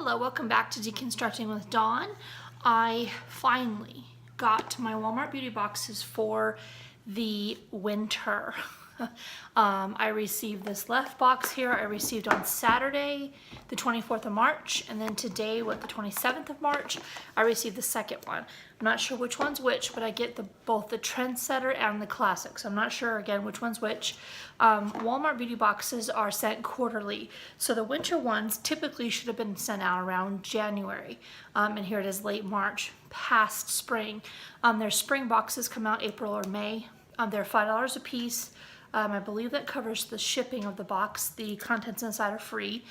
Hello, welcome back to Deconstructing with Dawn. I finally got my Walmart beauty boxes for the winter. I received this left box here. I received on Saturday, the 24th of March, and then today, the 27th of March, I received the second one. I'm not sure which one's which, but I get both the Trendsetter and the Classic, so I'm not sure, again, which one's which. Walmart beauty boxes are sent quarterly, so the winter ones typically should have been sent out around January, and here it is late March, past spring. Their spring boxes come out April or May. They're $5 a piece. I believe that covers the shipping of the box. The contents inside are free.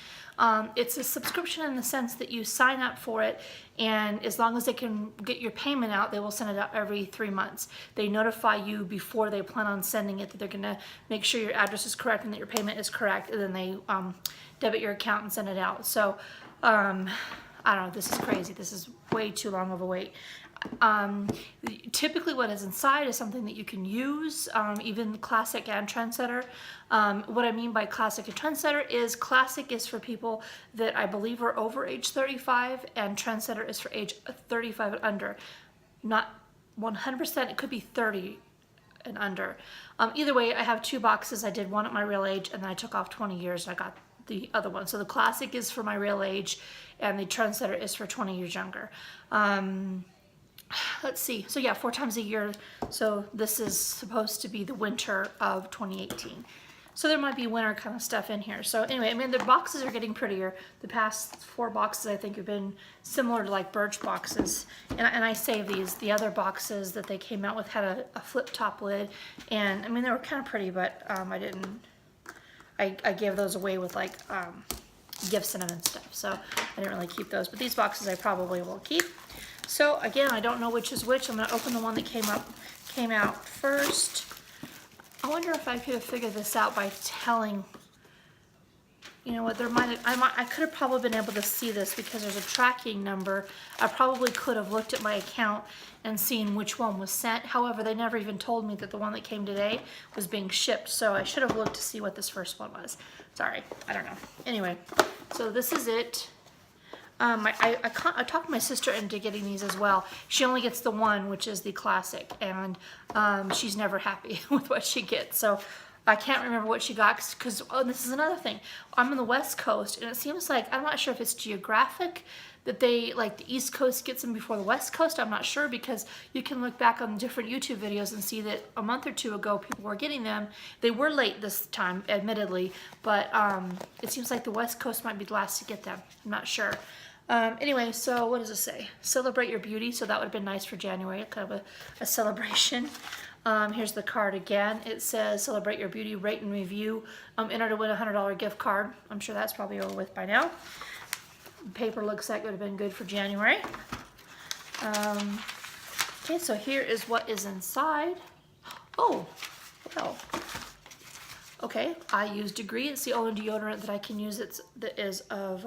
It's a subscription in the sense that you sign up for it, and as long as they can get your payment out, they will send it out every 3 months. They notify you before they plan on sending it that they're gonna make sure your address is correct and that your payment is correct, and then they debit your account and send it out. So I don't know, this is crazy. This is way too long of a wait. Typically what is inside is something that you can use, even Classic and Trendsetter. What I mean by Classic and Trendsetter is Classic is for people that I believe are over age 35, and Trendsetter is for age 35 and under. Not 100%, it could be 30 and under. Either way, I have two boxes. I did one at my real age, and then I took off 20 years and I got the other one. So the Classic is for my real age, and the Trendsetter is for 20 years younger. Let's see, so yeah, 4 times a year. So this is supposed to be the winter of 2018. So there might be winter kind of stuff in here. So anyway, I mean, the boxes are getting prettier. The past 4 boxes I think have been similar to like Birch boxes. And I saved these. The other boxes that they came out with had a flip top lid. And I mean, they were kind of pretty, but I gave those away with like gifts in them and stuff. So I didn't really keep those. But these boxes I probably will keep. So again, I don't know which is which. I'm going to open the one that came out first. I wonder if I could have figured this out by telling, you know what, I could have probably been able to see this because there's a tracking number. I probably could have looked at my account and seen which one was sent. However, they never even told me that the one that came today was being shipped. So I should have looked to see what this first one was. Sorry, I don't know. Anyway, so this is it. I talked my sister into getting these as well. She only gets the one, which is the Classic, and she's never happy with what she gets. So I can't remember what she got because, oh, this is another thing. I'm on the West Coast, and it seems like, I'm not sure if it's geographic that they, like the East Coast gets them before the West Coast. I'm not sure because you can look back on different YouTube videos and see that a month or two ago people were getting them. They were late this time, admittedly, but it seems like the West Coast might be the last to get them. I'm not sure. Anyway, so what does it say? Celebrate your beauty. So that would have been nice for January, kind of a celebration. Here's the card again. It says celebrate your beauty, rate and review. Enter to win a $100 gift card. I'm sure that's probably over with by now. Paper looks like it would have been good for January. Okay, so here is what is inside. Oh, well. Okay, I use Degree. It's the only deodorant that I can use that is of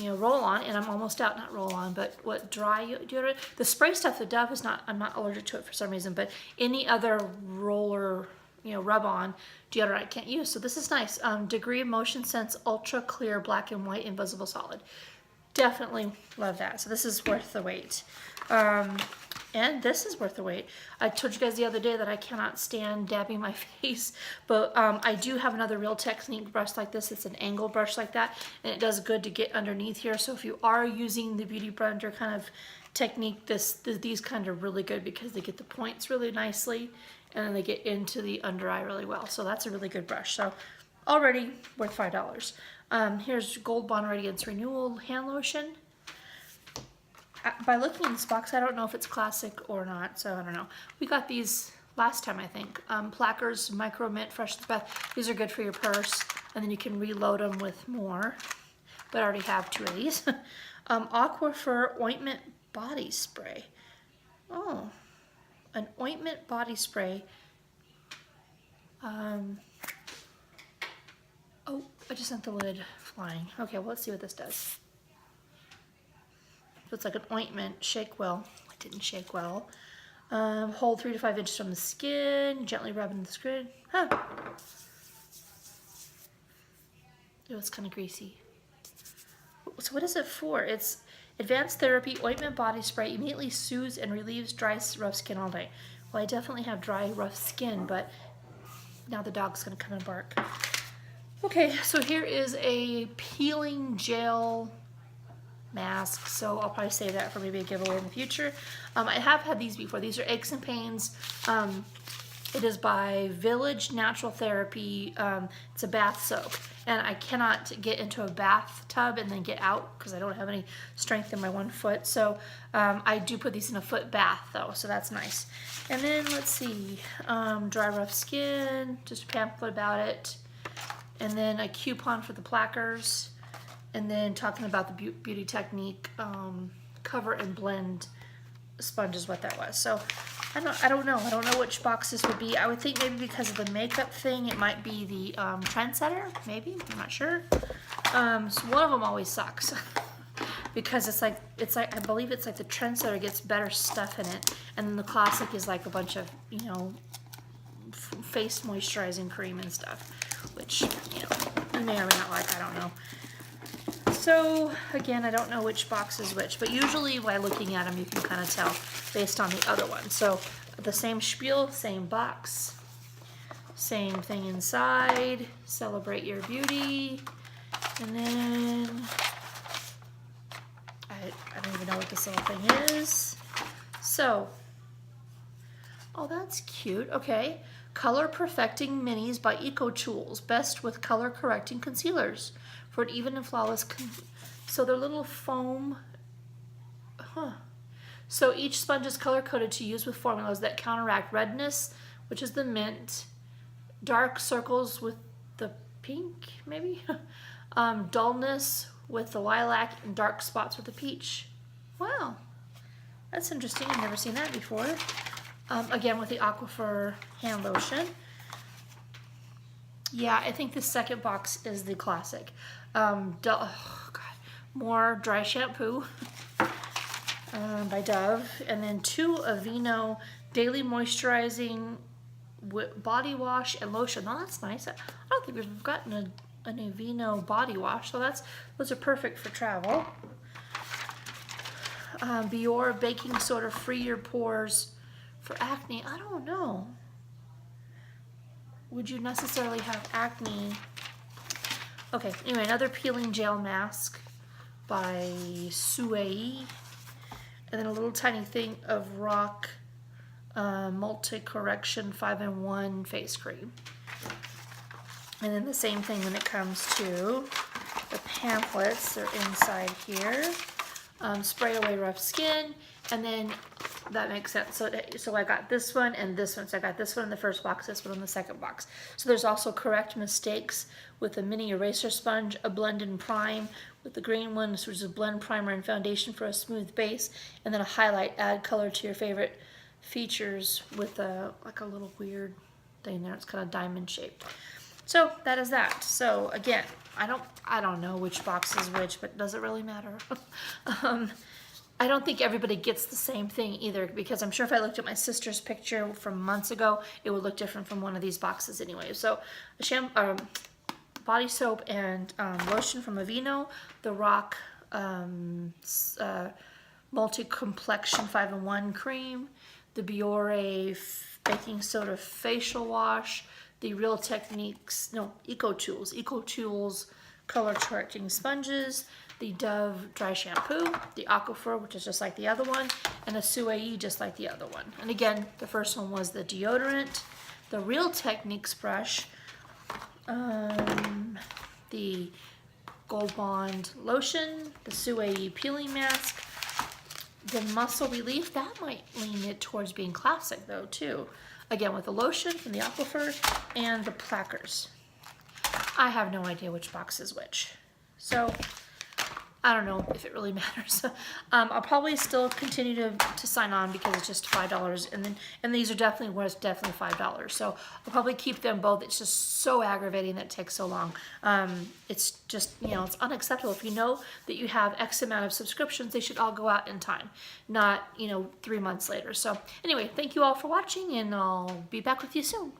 roll-on, and I'm almost out, not roll-on, but what, dry deodorant? The spray stuff, the Dove is not, I'm not allergic to it for some reason, but any other roller, rub-on deodorant I can't use. So this is nice. Degree Motion Sense Ultra Clear Black and White Invisible Solid. Definitely love that. So this is worth the wait. And this is worth the wait. I told you guys the other day that I cannot stand dabbing my face, but I do have another Real Technique brush like this. It's an angle brush like that, and it does good to get underneath here. So if you are using the Beauty Blender kind of technique, these kind of really good because they get the points really nicely, and then they get into the under eye really well. So that's a really good brush. So already worth $5. Here's Gold Bond Radiance Renewal Hand Lotion. By looking in this box, I don't know if it's Classic or not, so I don't know. We got these last time, I think. Plackers, Micro Mint, Fresh Bath. These are good for your purse, and then you can reload them with more. But I already have 2 of these. Aquifer Ointment Body Spray. Oh, an ointment body spray. Oh, I just sent the lid flying. Okay, well, let's see what this does. So it's like an ointment. Shake well. It didn't shake well. Hold 3 to 5 inches from the skin. Gently rub into the skin. Huh. Oh, it's kind of greasy. So what is it for? It's advanced therapy, ointment body spray, immediately soothes and relieves dry, rough skin all day. Well, I definitely have dry, rough skin, but now the dog's gonna come and bark. Okay, so here is a peeling gel mask, so I'll probably save that for maybe a giveaway in the future. I have had these before. These are Aches and Pains. It is by Village Natural Therapy. It's a bath soap, and I cannot get into a bathtub and then get out because I don't have any strength in my one foot. So I do put these in a foot bath though, so that's nice. And then let's see, dry rough skin, just a pamphlet about it, and then a coupon for the plackers, and then talking about the beauty technique, cover and blend sponge is what that was. So I don't know which box this would be. I would think maybe because of the makeup thing, it might be the Trendsetter, maybe, I'm not sure. So one of them always sucks because it's like, I believe it's like the Trendsetter gets better stuff in it, and then the classic is like a bunch of, you know, face moisturizing cream and stuff, which, you know, you may or may not like, I don't know. So again, I don't know which box is which, but usually by looking at them, you can kind of tell based on the other one. So the same spiel, same box, same thing inside, celebrate your beauty, and then I don't even know what this little thing is. So, oh, that's cute. Okay, Color Perfecting Minis by Tues, best with color correcting concealers for an even and flawless. So they're little foam. So each sponge is color coded to use with formulas that counteract redness, which is the mint, dark circles with the pink, maybe, dullness with the lilac, and dark spots with the peach. Wow, that's interesting. I've never seen that before. Again, with the Aquifer hand lotion. Yeah, I think the second box is the classic. Oh God, more dry shampoo by Dove, and then 2 Aveeno daily moisturizing body wash and lotion. Oh, that's nice. I don't think we've gotten an Aveeno body wash, so those are perfect for travel. Biore baking soda free your pores for acne. I don't know. Would you necessarily have acne? Okay, anyway, another peeling gel mask by Tues. And then a little tiny thing of Rock Multi-Correction 5-in-1 face cream. And then the same thing when it comes to the pamphlets. They're inside here. Spray away rough skin, and then that makes sense. So I got this one and this one. So I got this one in the first box, this one in the second box. So there's also correct mistakes with a mini eraser sponge, a blend and prime with the green one, which is a blend primer and foundation for a smooth base, and then a highlight. Add color to your favorite features with like a little weird thing there. It's kind of diamond shaped. So that is that. So again, I don't know which box is which, but does it really matter? I don't think everybody gets the same thing either, because I'm sure if I looked at my sister's picture from months ago, it would look different from one of these boxes anyway. So a body soap and lotion from Aveeno, the Rock Multi-Complexion 5-in-1 cream, the Biore baking soda facial wash, the Real Techniques, no, Tues color correcting sponges, the Dove dry shampoo, the Aquifer, which is just like the other one, and a Tues just like the other one. And again, the first one was the deodorant, the Real Techniques brush, the Gold Bond lotion, the Tues peeling mask, the Muscle Relief. That might lean it towards being classic though too. Again, with the lotion from the Aquifer and the plackers. I have no idea which box is which. So I don't know if it really matters. I'll probably still continue to sign on because it's just $5, and these are definitely worth $5. So I'll probably keep them both. It's just so aggravating that it takes so long. It's just, you know, it's unacceptable. If you know that you have X amount of subscriptions, they should all go out in time, not, you know, 3 months later. So anyway, thank you all for watching, and I'll be back with you soon.